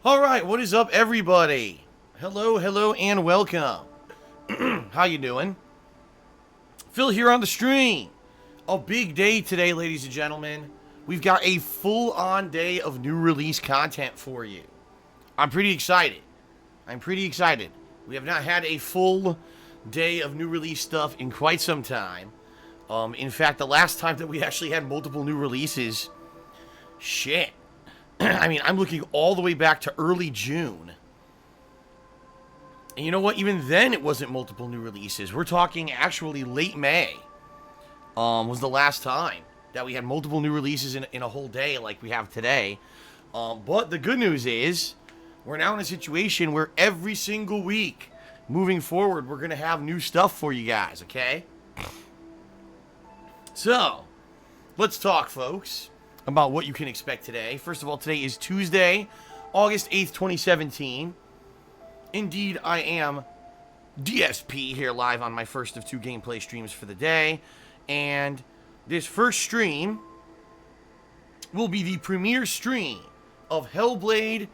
Alright, what is up everybody? Hello, and welcome. How you doing? Phil here on the stream. A big day today, ladies and gentlemen. We've got a full-on day of new release content for you. I'm pretty excited. We have not had a full day of new release stuff in quite some time. In fact, the last time that we actually had multiple new releases, shit. I mean, I'm looking all the way back to early June. And you know what? Even then, it wasn't multiple new releases. We're talking actually late May was the last time that we had multiple new releases in a whole day like we have today. But the good news is, we're now in a situation where every single week, moving forward, we're going to have new stuff for you guys, okay? So, let's talk, folks, about what you can expect today. First of all, today is Tuesday, August 8th, 2017. Indeed, I am DSP here live on my first of two gameplay streams for the day. And this first stream will be the premiere stream of Hellblade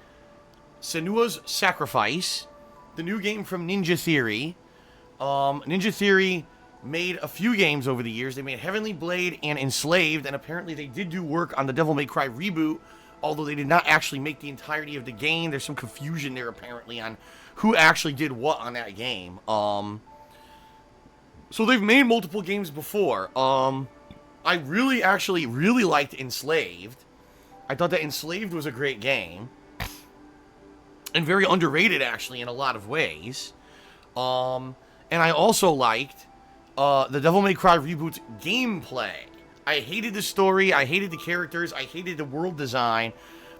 Senua's Sacrifice, the new game from Ninja Theory. Ninja Theory made a few games over the years. They made Heavenly Blade and Enslaved, and apparently they did do work on the Devil May Cry reboot, although they did not actually make the entirety of the game. There's some confusion there apparently on who actually did what on that game. So they've made multiple games before. I really liked Enslaved. I thought that Enslaved was a great game, and very underrated actually in a lot of ways. And I also liked the Devil May Cry reboot's gameplay. I hated the story, I hated the characters, I hated the world design,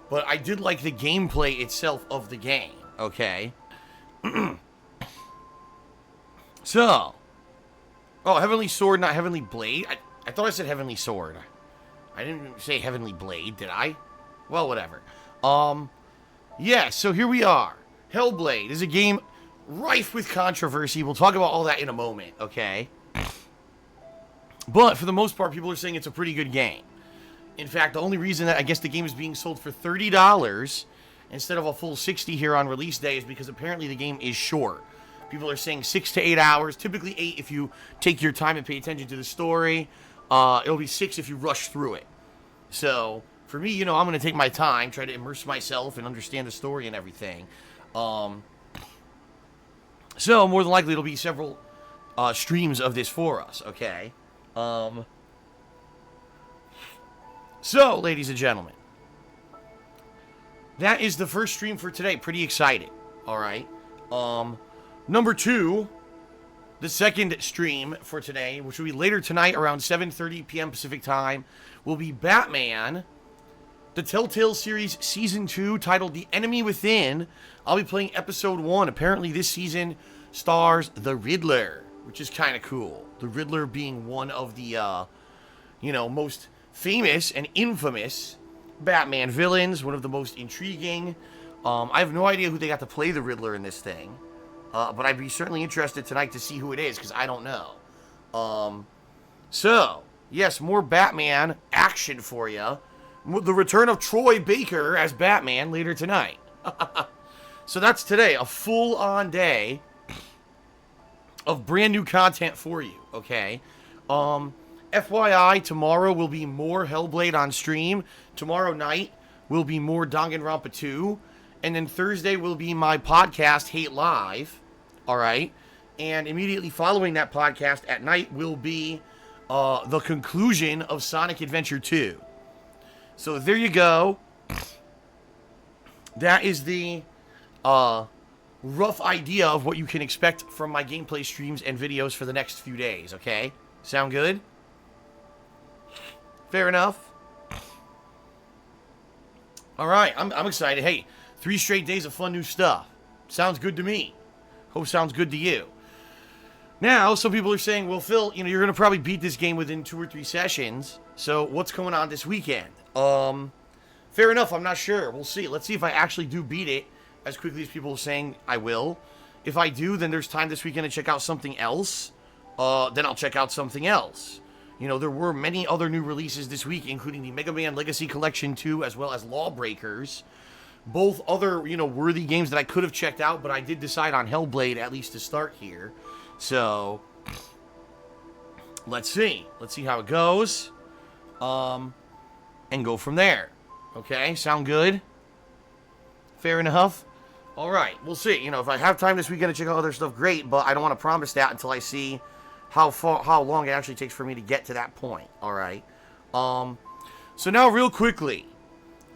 but I did like the gameplay itself of the game, okay? So, Heavenly Sword, not Heavenly Blade. I thought I said Heavenly Sword. I didn't say Heavenly Blade, did I? Well, whatever. Yeah, so here we are. Hellblade is a game rife with controversy. We'll talk about all that in a moment, okay? But for the most part, people are saying it's a pretty good game. In fact, the only reason that I guess the game is being sold for $30 instead of a full $60 here on release day is because apparently the game is short. People are saying 6 to 8 hours, typically 8 if you take your time and pay attention to the story. It'll be 6 if you rush through it. So, for me, I'm going to take my time, try to immerse myself and understand the story and everything. So, more than likely, it'll be several streams of this for us, okay? So, ladies and gentlemen, that is the first stream for today. Pretty excited, alright? Number 2, the second stream for today, which will be later tonight around 7:30 p.m. Pacific time, will be Batman, the Telltale series Season 2, titled The Enemy Within. I'll be playing Episode 1. Apparently this season stars the Riddler, which is kind of cool. The Riddler being one of the, most famous and infamous Batman villains, one of the most intriguing. I have no idea who they got to play the Riddler in this thing. But I'd be certainly interested tonight to see who it is, because I don't know. So, yes, more Batman action for you. The return of Troy Baker as Batman later tonight. So that's today, a full-on day of brand new content for you, okay? FYI, tomorrow will be more Hellblade on stream. Tomorrow night will be more Danganronpa 2. And then Thursday will be my podcast, Hate Live, alright? And immediately following that podcast at night will be the conclusion of Sonic Adventure 2. So there you go. That is the rough idea of what you can expect from my gameplay streams and videos for the next few days, okay? Sound good? Fair enough? Alright, I'm excited. Hey, 3 straight days of fun new stuff. Sounds good to me. Hope sounds good to you. Now, some people are saying, well, Phil, you're going to probably beat this game within 2 or 3 sessions. So, what's going on this weekend? Fair enough, I'm not sure. We'll see. Let's see if I actually do beat it as quickly as people are saying I will. If I do, then there's time this weekend to check out something else. Then I'll check out something else. There were many other new releases this week, including the Mega Man Legacy Collection 2, as well as Lawbreakers. both other, worthy games that I could have checked out, but I did decide on Hellblade at least to start here. So, let's see. Let's see how it goes. And go from there. Okay, sound good? Fair enough? Alright, we'll see. If I have time this weekend to check out other stuff, great, but I don't want to promise that until I see how long it actually takes for me to get to that point. Alright? So now real quickly,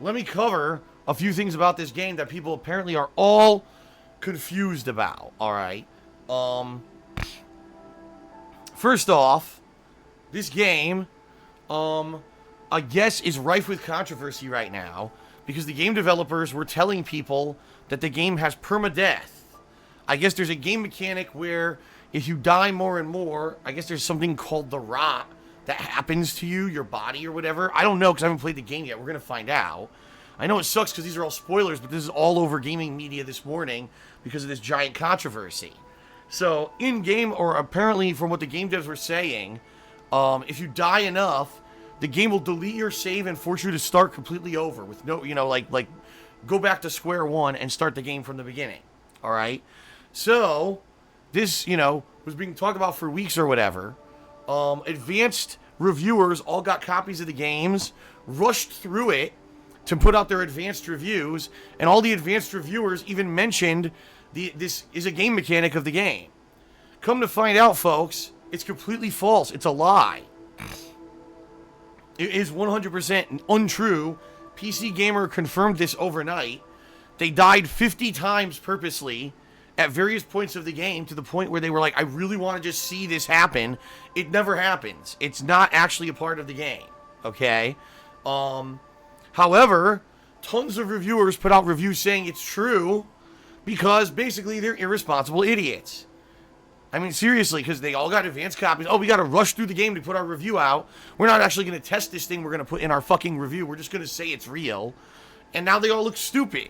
let me cover a few things about this game that people apparently are all confused about. Alright? First off, this game, I guess is rife with controversy right now because the game developers were telling people that the game has permadeath. I guess there's a game mechanic where if you die more and more, I guess there's something called the rot that happens to you, your body or whatever. I don't know because I haven't played the game yet. We're going to find out. I know it sucks because these are all spoilers, but this is all over gaming media this morning because of this giant controversy. So, in-game, or apparently from what the game devs were saying, if you die enough, the game will delete your save and force you to start completely over with no, like go back to square one and start the game from the beginning. All right. So this, was being talked about for weeks or whatever. Advanced reviewers all got copies of the games, rushed through it to put out their advanced reviews, and all the advanced reviewers even mentioned this is a game mechanic of the game. Come to find out, folks, it's completely false. It's a lie. It is 100% untrue. PC Gamer confirmed this overnight. They died 50 times purposely at various points of the game to the point where they were like, I really want to just see this happen. It never happens. It's not actually a part of the game. Okay? However, tons of reviewers put out reviews saying it's true because basically they're irresponsible idiots. I mean, seriously, because they all got advanced copies. Oh, we got to rush through the game to put our review out. We're not actually going to test this thing we're going to put in our fucking review. We're just going to say it's real. And now they all look stupid.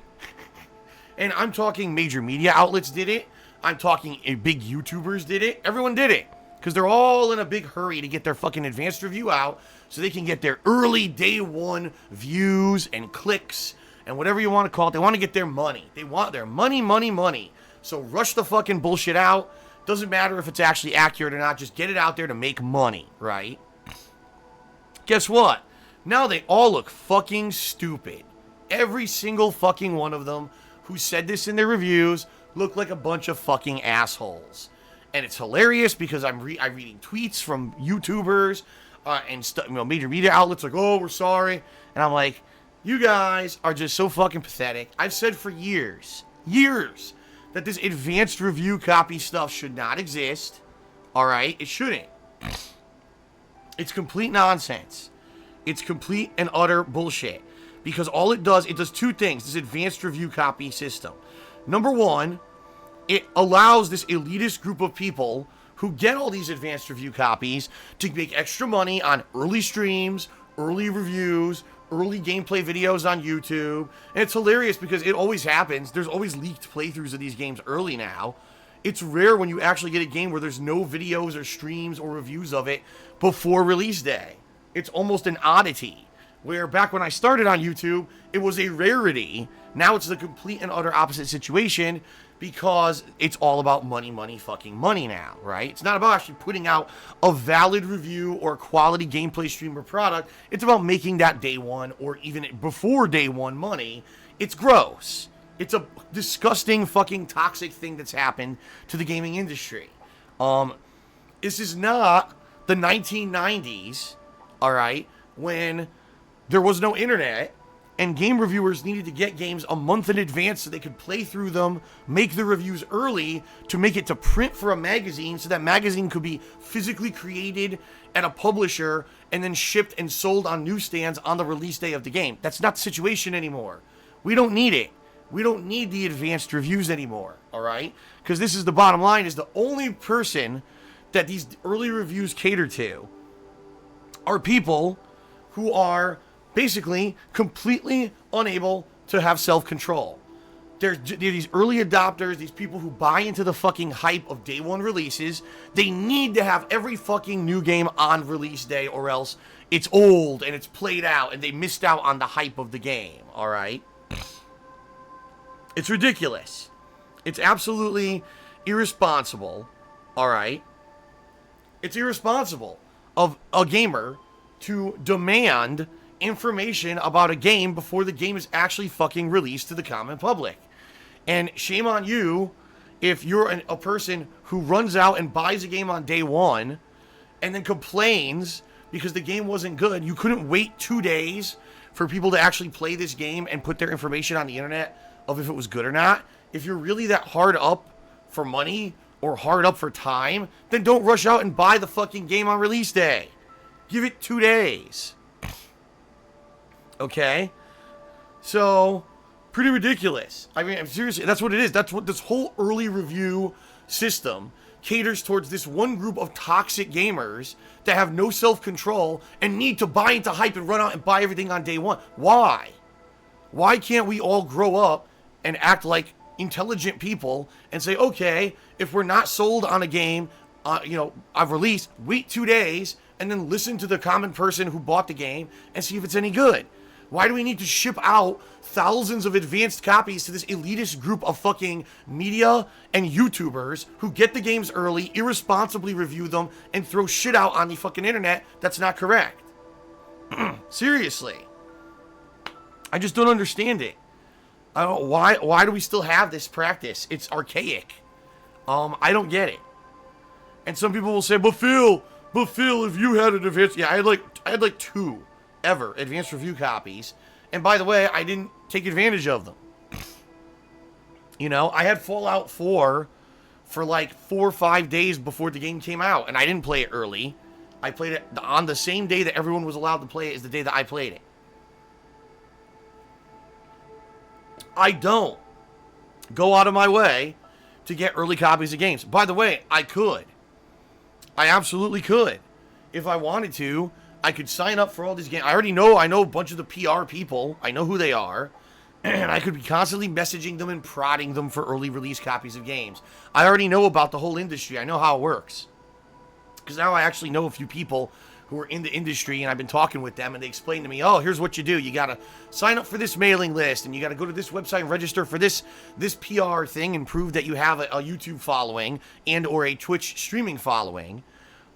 And I'm talking major media outlets did it. I'm talking big YouTubers did it. Everyone did it. Because they're all in a big hurry to get their fucking advanced review out so they can get their early day one views and clicks and whatever you want to call it. They want to get their money. They want their money, money, money. So rush the fucking bullshit out. Doesn't matter if it's actually accurate or not. Just get it out there to make money, right? Guess what? Now they all look fucking stupid. Every single fucking one of them who said this in their reviews look like a bunch of fucking assholes. And it's hilarious because I'm reading tweets from YouTubers and major media outlets like, oh, we're sorry. And I'm like, you guys are just so fucking pathetic. I've said for years, that this advanced review copy stuff should not exist. Alright? It shouldn't. It's complete nonsense. It's complete and utter bullshit. Because all it does two things, this advanced review copy system. Number one, it allows this elitist group of people who get all these advanced review copies to make extra money on early streams, early reviews, early gameplay videos on YouTube. And it's hilarious because it always happens. There's always leaked playthroughs of these games early now. It's rare when you actually get a game where there's no videos or streams or reviews of it before release day. It's almost an oddity. Where back when I started on YouTube, it was a rarity. Now it's the complete and utter opposite situation because it's all about money, money, fucking money now, right? It's not about actually putting out a valid review or quality gameplay stream or product. It's about making that day one or even before day one money. It's gross. It's a disgusting fucking toxic thing that's happened to the gaming industry. This is not the 1990s, all right, when there was no internet and game reviewers needed to get games a month in advance so they could play through them, make the reviews early to make it to print for a magazine so that magazine could be physically created at a publisher and then shipped and sold on newsstands on the release day of the game. That's not the situation anymore. We don't need it. We don't need the advanced reviews anymore, all right? Because this is the bottom line, is the only person that these early reviews cater to are people who are basically completely unable to have self-control. They're these early adopters, these people who buy into the fucking hype of day one releases. They need to have every fucking new game on release day or else it's old and it's played out and they missed out on the hype of the game, alright? It's ridiculous. It's absolutely irresponsible, all right? It's irresponsible of a gamer to demand information about a game before the game is actually fucking released to the common public. And shame on you if you're a person who runs out and buys a game on day one and then complains because the game wasn't good. You couldn't wait 2 days for people to actually play this game and put their information on the internet of if it was good or not. If you're really that hard up for money or hard up for time, then don't rush out and buy the fucking game on release day. Give it 2 days. Okay? So, pretty ridiculous. I mean, seriously, that's what it is. That's what this whole early review system caters towards, this one group of toxic gamers that have no self-control and need to buy into hype and run out and buy everything on day one. Why? Why can't we all grow up and act like intelligent people and say, okay, if we're not sold on a game, I've released, wait 2 days and then listen to the common person who bought the game and see if it's any good. Why do we need to ship out thousands of advanced copies to this elitist group of fucking media and YouTubers who get the games early, irresponsibly review them, and throw shit out on the fucking internet that's not correct? Seriously. I just don't understand it. I don't why do we still have this practice? It's archaic. I don't get it. And some people will say, but Phil, if you had an advanced, I had like 2 ever advanced review copies, and by the way, I didn't take advantage of them. I had Fallout 4 for like 4 or 5 days before the game came out, and I didn't play it early. I played it on the same day that everyone was allowed to play it, is the day that I played it. I don't go out of my way to get early copies of games. By the way, I could. I absolutely could. If I wanted to, I could sign up for all these games. I know a bunch of the PR people. I know who they are. And I could be constantly messaging them and prodding them for early release copies of games. I already know about the whole industry. I know how it works. Because now I actually know a few people who are in the industry, and I've been talking with them, and they explain to me, oh, here's what you do. You got to sign up for this mailing list, and you got to go to this website and register for this PR thing and prove that you have a YouTube following and or a Twitch streaming following.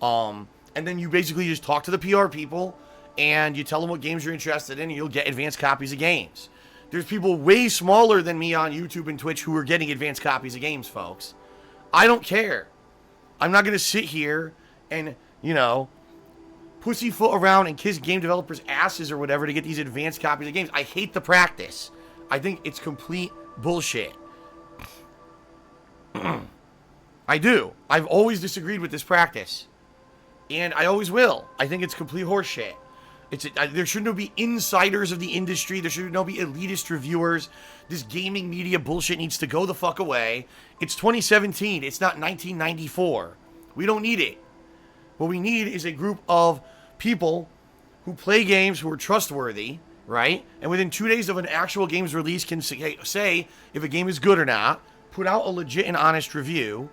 And then you basically just talk to the PR people, and you tell them what games you're interested in, and you'll get advanced copies of games. There's people way smaller than me on YouTube and Twitch who are getting advanced copies of games, folks. I don't care. I'm not going to sit here and, pussyfoot around and kiss game developers' asses or whatever to get these advanced copies of games. I hate the practice. I think it's complete bullshit. I do. I've always disagreed with this practice. And I always will. I think it's complete horseshit. There should not be insiders of the industry. There should not be elitist reviewers. This gaming media bullshit needs to go the fuck away. It's 2017. It's not 1994. We don't need it. What we need is a group of people who play games who are trustworthy, right? And within 2 days of an actual game's release can say if a game is good or not, put out a legit and honest review,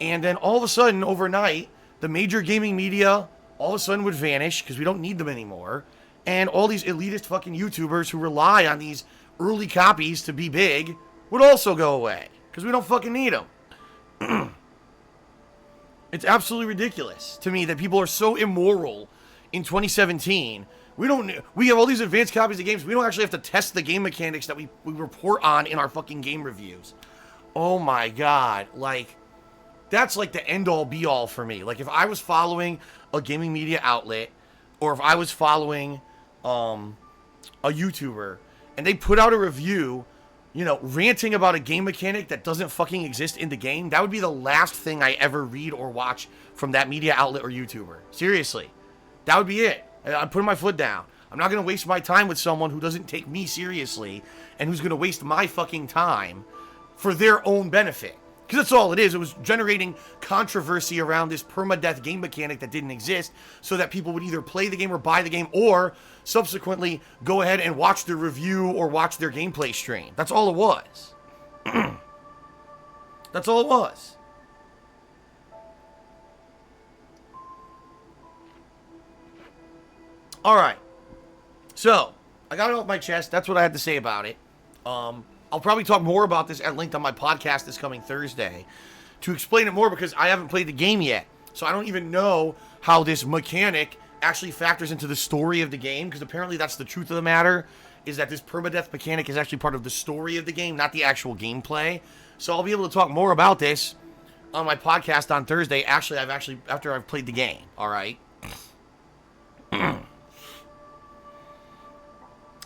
and then all of a sudden, overnight, the major gaming media all of a sudden would vanish because we don't need them anymore. And all these elitist fucking YouTubers who rely on these early copies to be big would also go away because we don't fucking need them. It's absolutely ridiculous to me that people are so immoral in 2017. We have all these advanced copies of games. We don't actually have to test the game mechanics that we report on in our fucking game reviews. Oh my God. That's like the end-all, be-all for me. Like, if I was following a gaming media outlet, or if I was following a YouTuber, and they put out a review, ranting about a game mechanic that doesn't fucking exist in the game, that would be the last thing I ever read or watch from that media outlet or YouTuber. Seriously. That would be it. I'm putting my foot down. I'm not going to waste my time with someone who doesn't take me seriously, and who's going to waste my fucking time for their own benefit. Because that's all it is. It was generating controversy around this permadeath game mechanic that didn't exist so that people would either play the game or buy the game or subsequently go ahead and watch the review or watch their gameplay stream. That's all it was. That's all it was. All right. So, I got it off my chest. That's what I had to say about it. I'll probably talk more about this at length on my podcast this coming Thursday to explain it more because I haven't played the game yet. So I don't even know how this mechanic actually factors into the story of the game, because apparently that's the truth of the matter, is that this permadeath mechanic is actually part of the story of the game, not the actual gameplay. So I'll be able to talk more about this on my podcast on Thursday. Actually, after I've played the game. All right.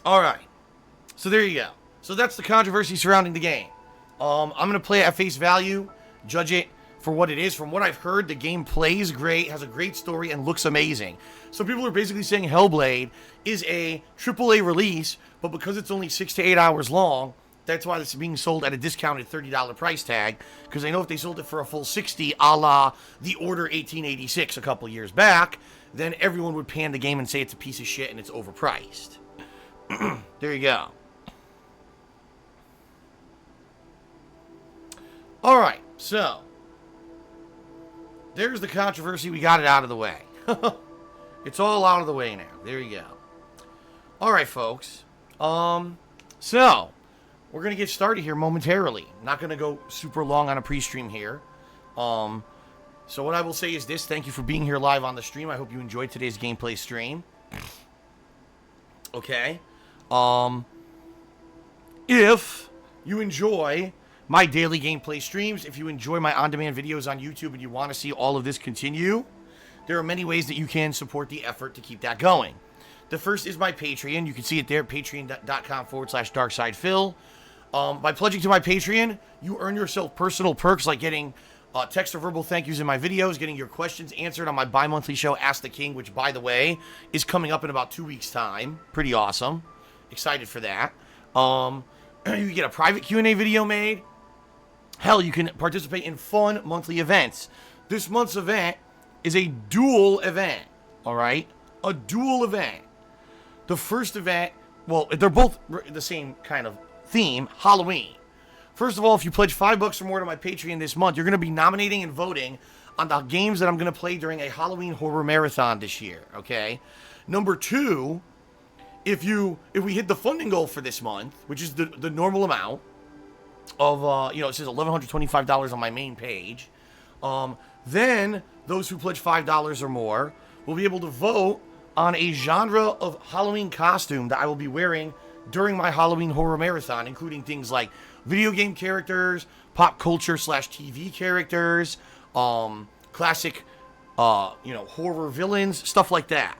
All right. So there you go. So that's the controversy surrounding the game. I'm going to play it at face value, judge it for what it is. From what I've heard, the game plays great, has a great story, and looks amazing. So people are basically saying Hellblade is a AAA release, but because it's only 6 to 8 hours long, that's why it's being sold at a discounted $30 price tag, because I know if they sold it for a full 60, a la The Order 1886 a couple years back, then everyone would pan the game and say it's a piece of shit and it's overpriced. There you go. Alright, so there's the controversy. We got it out of the way. It's all out of the way now. There you go. Alright, folks. So we're going to get started here momentarily. Not going to go super long on a pre-stream here. So what I will say is this. Thank you for being here live on the stream. I hope you enjoyed today's gameplay stream. Okay. If you enjoy my daily gameplay streams, if you enjoy my on-demand videos on YouTube and you want to see all of this continue, there are many ways that you can support the effort to keep that going. The first is my Patreon. You can see it there, patreon.com/darksidephil. By pledging to my Patreon, you earn yourself personal perks like getting text or verbal thank yous in my videos, getting your questions answered on my bi-monthly show, Ask the King, which, by the way, is coming up in about 2 weeks' time. Pretty awesome. Excited for that. You can get a private Q&A video made. Hell, you can participate in fun monthly events. This month's event is a dual event, all right? A dual event. The first event, well, they're both the same kind of theme, Halloween. First of all, if you pledge $5 or more to my Patreon this month, you're going to be nominating and voting on the games that I'm going to play during a Halloween horror marathon this year, okay? Number two, if we hit the funding goal for this month, which is the normal amount of, it says $1,125 on my main page, then those who pledge $5 or more will be able to vote on a genre of Halloween costume that I will be wearing during my Halloween horror marathon, including things like video game characters, pop culture / TV characters, classic, horror villains, stuff like that.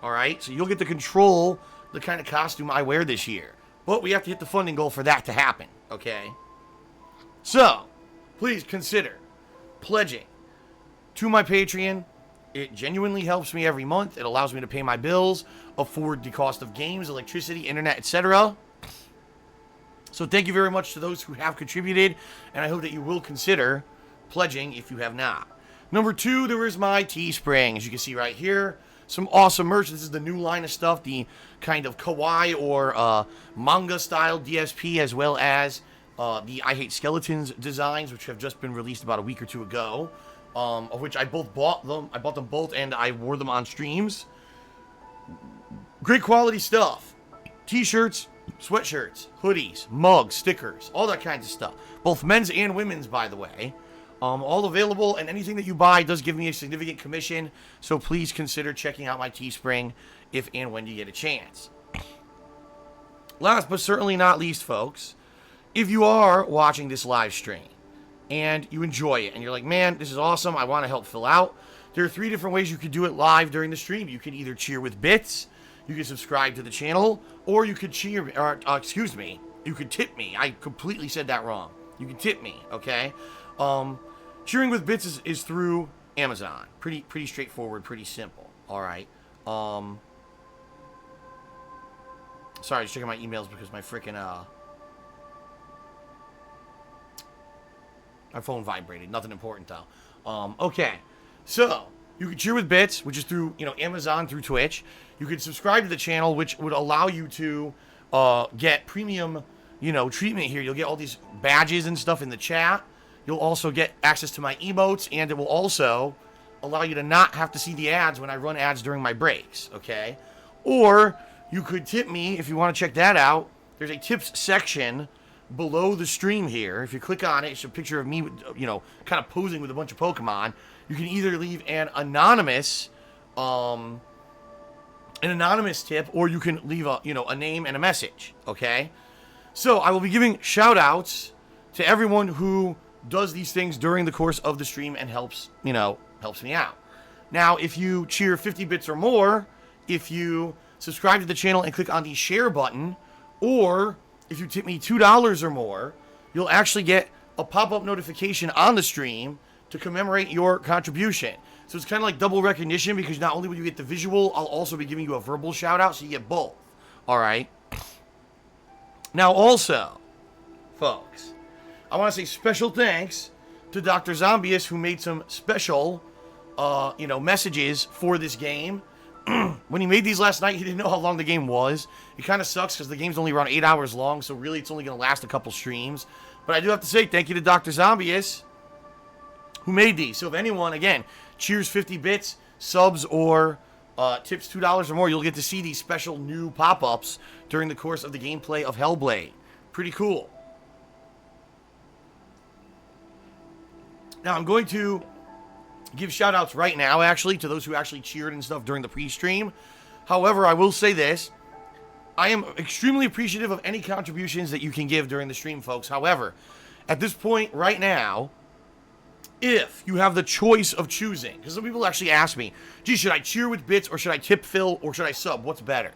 All right, so you'll get to control the kind of costume I wear this year, but we have to hit the funding goal for that to happen. Okay, so please consider pledging to my Patreon. It genuinely helps me every month. It allows me to pay my bills, afford the cost of games, electricity, internet, etc. So thank you very much to those who have contributed, and I hope that you will consider pledging if you have not. Number two, there is my Teespring. As you can see right here, some awesome merch. This is the new line of stuff, the kind of kawaii or manga-style DSP, as well as the I Hate Skeletons designs, which have just been released about a week or two ago. Of which I bought them. I bought them both, and I wore them on streams. Great quality stuff. T-shirts, sweatshirts, hoodies, mugs, stickers, all that kinds of stuff. Both men's and women's, by the way. All available, and anything that you buy does give me a significant commission, so please consider checking out my Teespring if and when you get a chance. Last but certainly not least, folks, if you are watching this live stream, and you enjoy it, and you're like, man, this is awesome, I want to help Phil out, there are 3 different ways you could do it live during the stream. You can either cheer with bits, you can subscribe to the channel, or you could you could tip me. I completely said that wrong. You can tip me, okay? Cheering with bits is through Amazon. Pretty straightforward, pretty simple, all right? Sorry, just checking my emails because my freaking, my phone vibrated. Nothing important, though. Okay. So, you can cheer with bits, which is through, Amazon, through Twitch. You can subscribe to the channel, which would allow you to get premium, treatment here. You'll get all these badges and stuff in the chat. You'll also get access to my emotes, and it will also allow you to not have to see the ads when I run ads during my breaks, okay? Or you could tip me if you want to check that out. There's a tips section below the stream here, if you click on it, it's a picture of me, you know, kind of posing with a bunch of Pokemon. You can either leave an anonymous tip, or you can leave a, you know, a name and a message, okay? So I will be giving shout outs to everyone who does these things during the course of the stream and helps me out. Now, if you cheer 50 bits or more, if you subscribe to the channel and click on the share button, or if you tip me $2 or more, you'll actually get a pop-up notification on the stream to commemorate your contribution. So it's kind of like double recognition, because not only will you get the visual, I'll also be giving you a verbal shout out, so you get both. All right. Now also, folks, I want to say special thanks to Dr. Zombius, who made some special, messages for this game. When he made these last night, he didn't know how long the game was. It kind of sucks because the game's only around 8 hours long, so really it's only going to last a couple streams. But I do have to say thank you to Dr. Zombius, who made these. So if anyone, again, cheers 50 bits, subs, or tips $2 or more, you'll get to see these special new pop-ups during the course of the gameplay of Hellblade. Pretty cool. Now I'm going to give shout-outs right now, actually, to those who actually cheered and stuff during the pre-stream. However, I will say this. I am extremely appreciative of any contributions that you can give during the stream, folks. However, at this point right now, if you have the choice of choosing, because some people actually ask me, gee, should I cheer with bits, or should I tip Phil, or should I sub? What's better?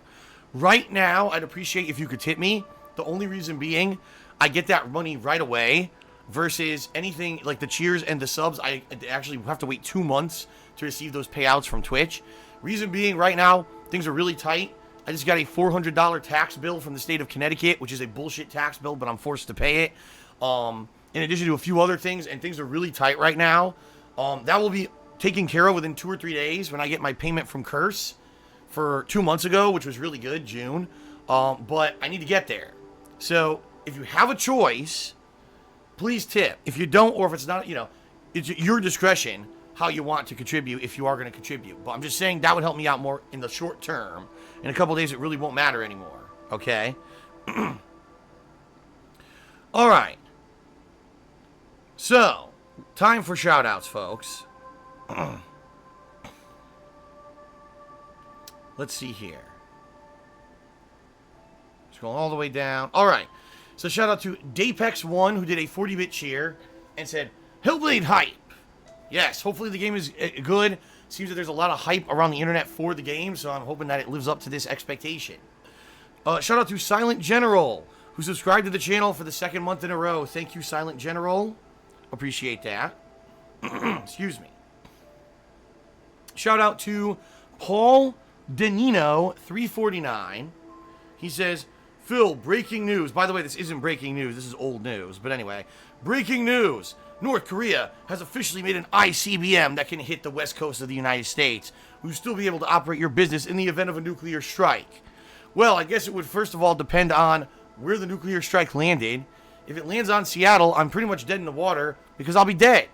Right now, I'd appreciate if you could tip me. The only reason being, I get that money right away, versus anything like the cheers and the subs, I actually have to wait 2 months to receive those payouts from Twitch. Reason being, right now, things are really tight. I just got a $400 tax bill from the state of Connecticut, which is a bullshit tax bill, but I'm forced to pay it. In addition to a few other things, and things are really tight right now. That will be taken care of within 2 or 3 days when I get my payment from Curse for 2 months ago, which was really good, June. But I need to get there. So if you have a choice, please tip. If you don't, or if it's not, it's your discretion how you want to contribute if you are going to contribute. But I'm just saying that would help me out more in the short term. In a couple days, it really won't matter anymore. Okay? All right. So, time for shout-outs, folks. Let's see here. Just going all the way down. All right. So shout out to Dapex1, who did a 40-bit cheer and said, Hellblade hype. Yes, hopefully the game is good. Seems that there's a lot of hype around the internet for the game, so I'm hoping that it lives up to this expectation. Shout out to Silent General, who subscribed to the channel for the 2nd month in a row. Thank you, Silent General. Appreciate that. Excuse me. Shout out to Paul Danino 349. He says, Phil, breaking news. By the way, this isn't breaking news. This is old news. But anyway, breaking news. North Korea has officially made an ICBM that can hit the west coast of the United States. Will you still be able to operate your business in the event of a nuclear strike? Well, I guess it would first of all depend on where the nuclear strike landed. If it lands on Seattle, I'm pretty much dead in the water because I'll be dead.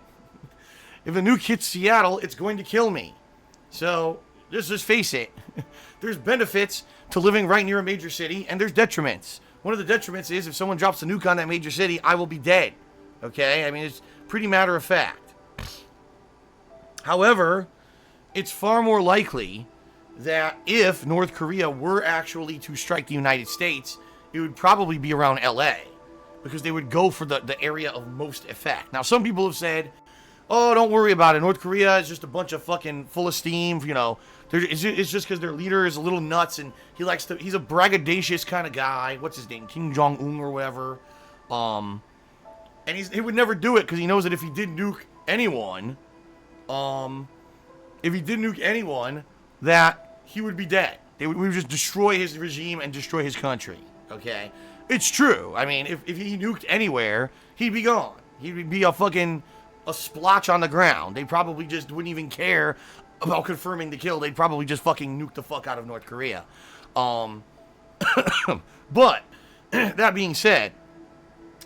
If a nuke hits Seattle, it's going to kill me. So, just face it. There's benefits to living right near a major city, and there's detriments. One of the detriments is if someone drops a nuke on that major city, I will be dead. Okay? I mean, it's pretty matter of fact. However, it's far more likely that if North Korea were actually to strike the United States, it would probably be around LA, because they would go for the area of most effect. Now, some people have said, oh, don't worry about it. North Korea is just a bunch of fucking full of steam, It's just because their leader is a little nuts, and he's a braggadocious kind of guy. What's his name? Kim Jong-un or whatever. And he would never do it because he knows that if he did nuke anyone, that he would be dead. We would just destroy his regime and destroy his country. Okay? It's true. I mean, if he nuked anywhere, he'd be gone. He'd be a splotch on the ground. They probably just wouldn't even care about confirming the kill. They'd probably just fucking nuke the fuck out of North Korea. But, that being said,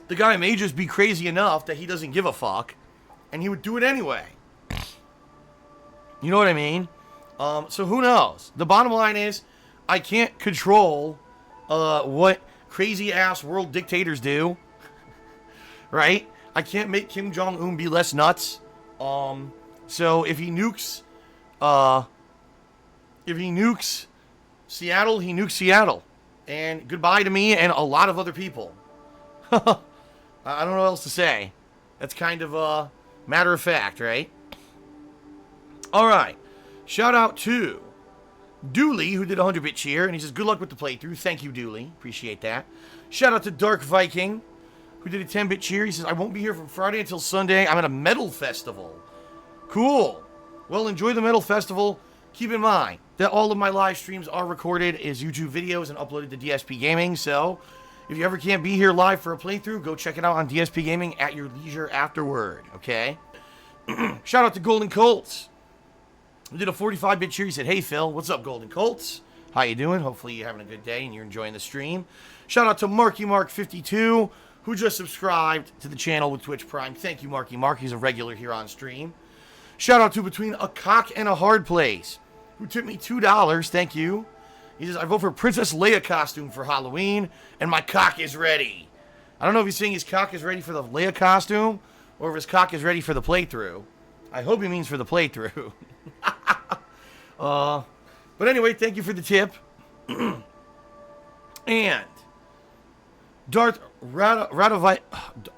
the guy may just be crazy enough that he doesn't give a fuck, and he would do it anyway. You know what I mean? So who knows? The bottom line is, I can't control what crazy-ass world dictators do. right? I can't make Kim Jong-un be less nuts. So if he nukes Seattle, he nukes Seattle. And goodbye to me and a lot of other people. I don't know what else to say. That's kind of a matter of fact, right? Alright. Shout out to Dooley, who did a 100-bit cheer, and he says, good luck with the playthrough. Thank you, Dooley. Appreciate that. Shout out to Dark Viking, who did a 10-bit cheer. He says, I won't be here from Friday until Sunday. I'm at a metal festival. Cool. Well, enjoy the metal festival. Keep in mind that all of my live streams are recorded as YouTube videos and uploaded to DSPGaming, so if you ever can't be here live for a playthrough, go check it out on DSPGaming at your leisure afterward, okay? Shout out to Golden Colts. We did a 45-bit cheer. He said, hey, Phil, what's up, Golden Colts? How you doing? Hopefully you're having a good day and you're enjoying the stream. Shout out to MarkyMark52, who just subscribed to the channel with Twitch Prime. Thank you, Marky Mark. He's a regular here on stream. Shout out to Between a Cock and a Hard Place, who tipped me $2. Thank you. He says, I vote for Princess Leia costume for Halloween, and my cock is ready. I don't know if he's saying his cock is ready for the Leia costume, or if his cock is ready for the playthrough. I hope he means for the playthrough. But anyway, thank you for the tip. And Darth Radovan...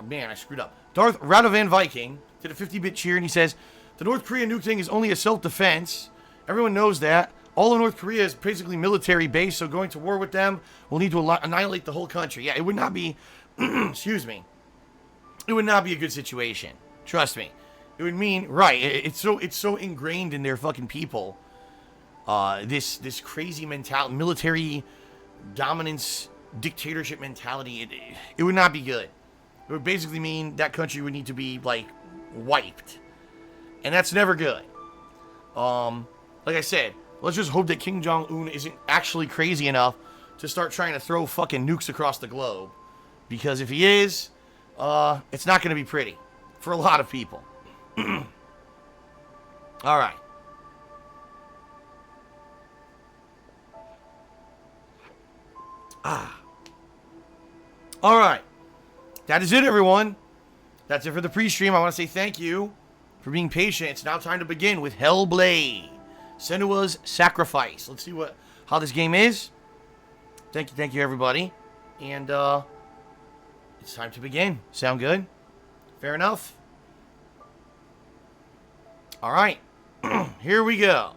Man, I screwed up. Darth Radovan Viking did a 50-bit cheer, and he says, the North Korea nuke thing is only a self-defense. Everyone knows that. All of North Korea is basically military base, so going to war with them will need to annihilate the whole country. Yeah, it would not be... excuse me. It would not be a good situation. Trust me. It would mean... Right, it's so ingrained in their fucking people. This crazy mentality, military dominance, dictatorship mentality, it would not be good. It would basically mean that country would need to be, like, wiped. And that's never good. Like I said, let's just hope that Kim Jong-un isn't actually crazy enough to start trying to throw fucking nukes across the globe. Because if he is, it's not going to be pretty. For a lot of people. Alright. Alright. That is it, everyone. That's it for the pre-stream. I want to say thank you for being patient. It's now time to begin with Hellblade: Senua's Sacrifice. Let's see how this game is. Thank you, everybody. And it's time to begin. Sound good? Fair enough? Alright. Here we go.